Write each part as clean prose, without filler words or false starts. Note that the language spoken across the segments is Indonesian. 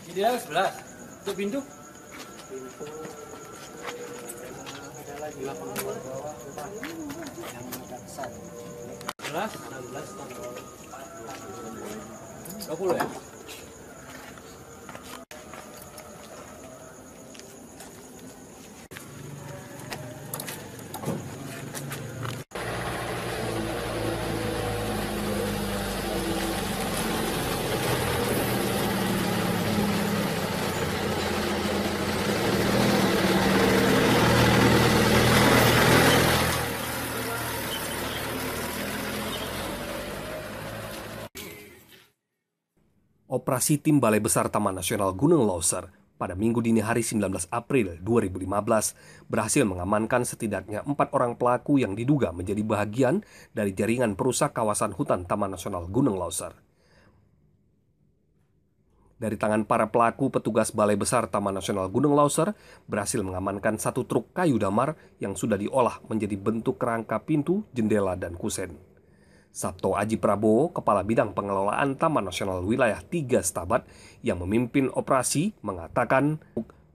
Jendela 11. Untuk pintu? Pintu ada lagi 8 bawah yang ada besar. 11? 16 tambah 20 ya? Operasi tim Balai Besar Taman Nasional Gunung Leuser pada Minggu dini hari 19 April 2015 berhasil mengamankan setidaknya 4 orang pelaku yang diduga menjadi bagian dari jaringan perusak kawasan hutan Taman Nasional Gunung Leuser. Dari tangan para pelaku, petugas Balai Besar Taman Nasional Gunung Leuser berhasil mengamankan 1 truk kayu damar yang sudah diolah menjadi bentuk kerangka pintu, jendela, dan kusen. Sabto Aji Prabowo, Kepala Bidang Pengelolaan Taman Nasional Wilayah 3 Stabat yang memimpin operasi, mengatakan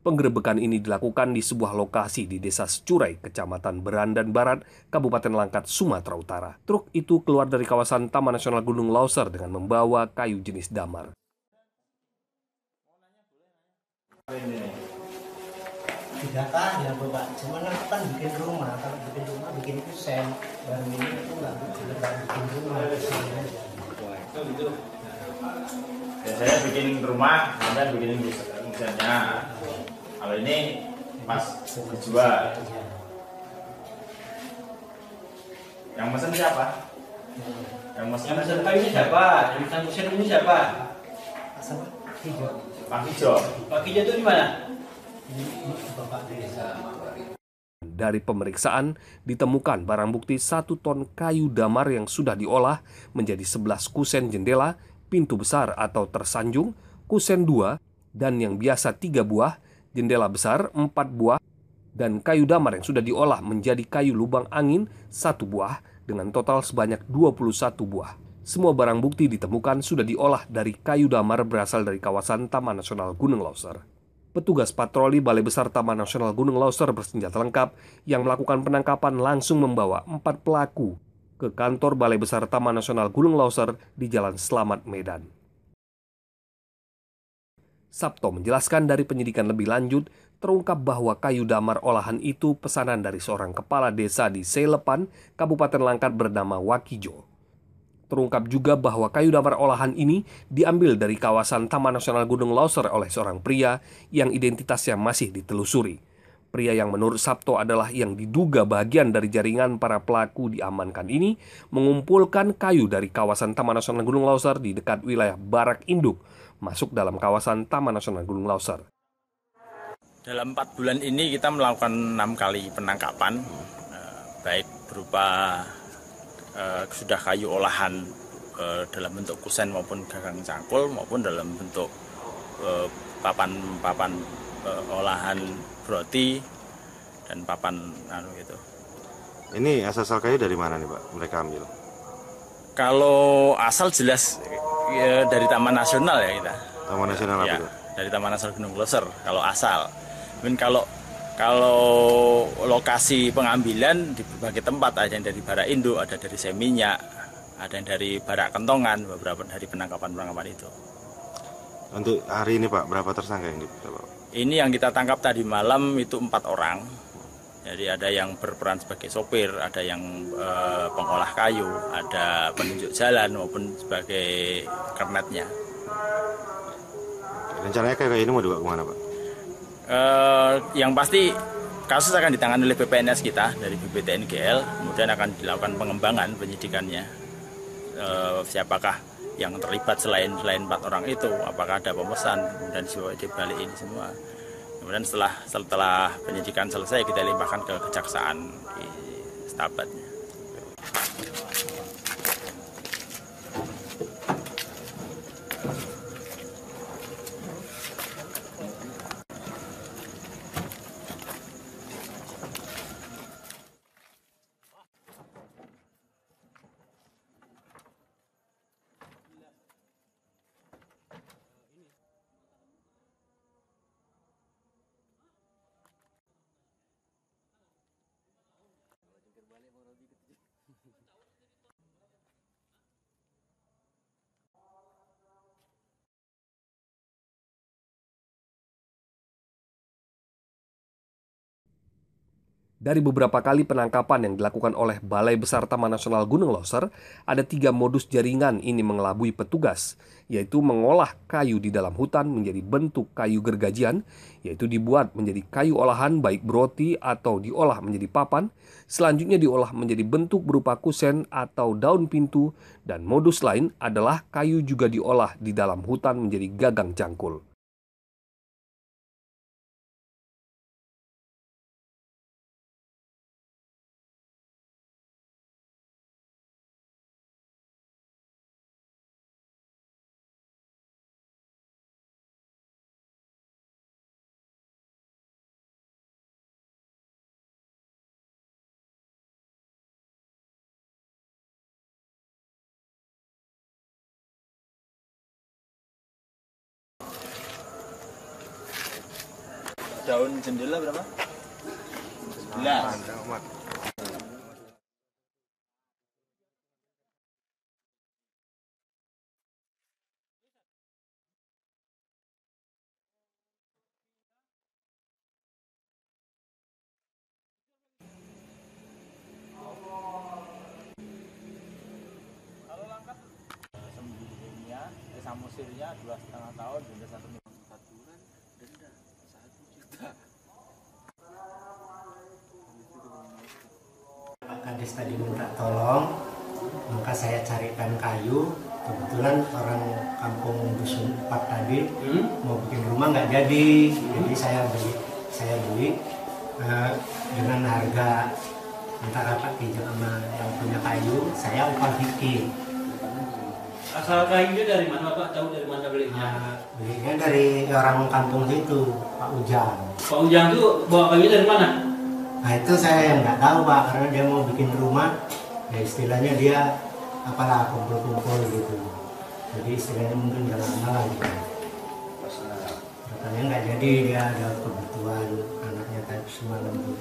penggerebekan ini dilakukan di sebuah lokasi di Desa Securai, Kecamatan Berandan Barat, Kabupaten Langkat, Sumatera Utara. Truk itu keluar dari kawasan Taman Nasional Gunung Leuser dengan membawa kayu jenis damar. didata ya Bapak, cuman aku kan bikin rumah, kalau bikin rumah bikin kusen, baru ini aku nggak bikin rumah kusen aja. Itu gitu. Biasanya bikin rumah, kemudian bikin kusennya. Kalau ini pas dijual. Yang mesen siapa? Yang mesen kayu ini siapa? Yang mesen kusen ini siapa? Siapa? Hijau. Pak Hijau. Pak Hijau itu di mana? Bapak desa. Dari pemeriksaan, ditemukan barang bukti 1 ton kayu damar yang sudah diolah menjadi 11 kusen jendela, pintu besar atau tersanjung, kusen 2, dan yang biasa 3 buah, jendela besar 4 buah, dan kayu damar yang sudah diolah menjadi kayu lubang angin 1 buah, dengan total sebanyak 21 buah. Semua barang bukti ditemukan sudah diolah dari kayu damar berasal dari kawasan Taman Nasional Gunung Leuser. Petugas patroli Balai Besar Taman Nasional Gunung Leuser bersenjata lengkap yang melakukan penangkapan langsung membawa 4 pelaku ke kantor Balai Besar Taman Nasional Gunung Leuser di Jalan Slamet, Medan. Sabto menjelaskan dari penyidikan lebih lanjut, terungkap bahwa kayu damar olahan itu pesanan dari seorang kepala desa di Seilepan, Kabupaten Langkat bernama Wakijo. Terungkap juga bahwa kayu damar olahan ini diambil dari kawasan Taman Nasional Gunung Leuser oleh seorang pria yang identitasnya masih ditelusuri. Pria yang menurut Sabto adalah yang diduga bagian dari jaringan para pelaku diamankan ini mengumpulkan kayu dari kawasan Taman Nasional Gunung Leuser di dekat wilayah Barak Induk, masuk dalam kawasan Taman Nasional Gunung Leuser. Dalam 4 bulan ini kita melakukan 6 kali penangkapan, baik berupa sudah kayu olahan dalam bentuk kusen maupun gagang cangkul maupun dalam bentuk papan olahan broti dan papan gitu. Ini asal kayu dari mana nih Pak mereka ambil? Kalau asal jelas ya, dari Taman Nasional ya kita. Taman Nasional apa ya, itu? Dari Taman Nasional Gunung Leuser kalau asal. Mungkin kalau lokasi pengambilan di berbagai tempat, ada yang dari Barak Induk, ada dari Seminyak, ada yang dari Barak Kentongan, beberapa dari penangkapan itu. Untuk hari ini Pak, berapa tersangka yang ditangkap? Ini yang kita tangkap tadi malam itu 4 orang. Jadi ada yang berperan sebagai sopir, ada yang pengolah kayu, ada penunjuk jalan maupun sebagai kernetnya. Rencananya kayak ini mau dibawa kemana Pak? Yang pasti kasus akan ditangani oleh BPNS kita dari BPTNGL, kemudian akan dilakukan pengembangan penyidikannya. Siapakah yang terlibat selain 4 orang itu, apakah ada pemesan, kemudian dibalik ini semua. Kemudian setelah penyidikan selesai kita limpahkan ke kejaksaan di Stabatnya. Dari beberapa kali penangkapan yang dilakukan oleh Balai Besar Taman Nasional Gunung Leuser, ada 3 modus jaringan ini mengelabui petugas, yaitu mengolah kayu di dalam hutan menjadi bentuk kayu gergajian, yaitu dibuat menjadi kayu olahan baik broti atau diolah menjadi papan, selanjutnya diolah menjadi bentuk berupa kusen atau daun pintu, dan modus lain adalah kayu juga diolah di dalam hutan menjadi gagang cangkul. Daun jendela berapa? 11. Sembunyinya, samusirnya 2,5 tahun, denda 1 miliar. Pak Kades tadi minta tolong, maka saya carikan kayu. Kebetulan orang kampung Dusun 4 tadi mau bikin rumah nggak jadi, jadi saya beli dengan harga antara Pak Tijo sama yang punya kayu, saya upah dikit. Asal kayunya dari mana Pak? Tahu dari mana belinya? Belinya dari orang kampung situ, Pak Ujang. Pak Ujang tuh bawa kayu dari mana? Nah itu saya yang nggak tahu Pak, karena dia mau bikin rumah, ya istilahnya dia apalah kumpul-kumpul gitu. Jadi istilahnya mungkin udah lama lah gitu. Katanya nggak jadi, dia ada kebutuhan anaknya tadi semalam tuh.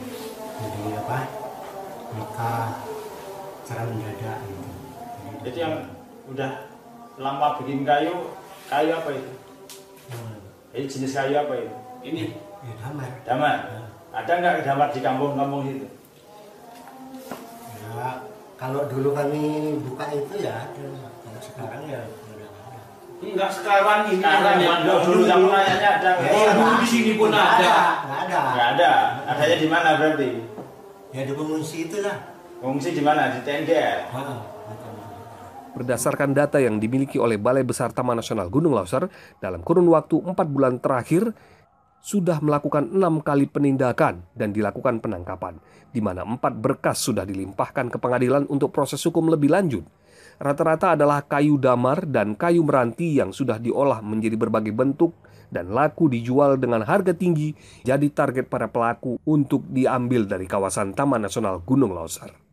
Jadi apa? Nikah secara mendadak gitu. Jadi yang udah lama bikin kayu apa itu? Jadi jenis kayu apa itu? Ini. Ya damar. Damar. Ada nggak damar di kampung-kampung itu? Ya kalau dulu kami buka itu ya ada. Kalau sekarang ya nggak ada. Enggak sekarang ini. Sekarang yang dulu kamu nanyanya ada nggak? Oh, dulu di sini pun ada. Nggak ada. Nggak ada. Adanya di mana berarti? Ya di pengungsi itulah. Fungsi di mana? Di TNGL. Berdasarkan data yang dimiliki oleh Balai Besar Taman Nasional Gunung Leuser, dalam kurun waktu 4 bulan terakhir, sudah melakukan 6 kali penindakan dan dilakukan penangkapan, di mana 4 berkas sudah dilimpahkan ke pengadilan untuk proses hukum lebih lanjut. Rata-rata adalah kayu damar dan kayu meranti yang sudah diolah menjadi berbagai bentuk dan laku dijual dengan harga tinggi, jadi target para pelaku untuk diambil dari kawasan Taman Nasional Gunung Leuser.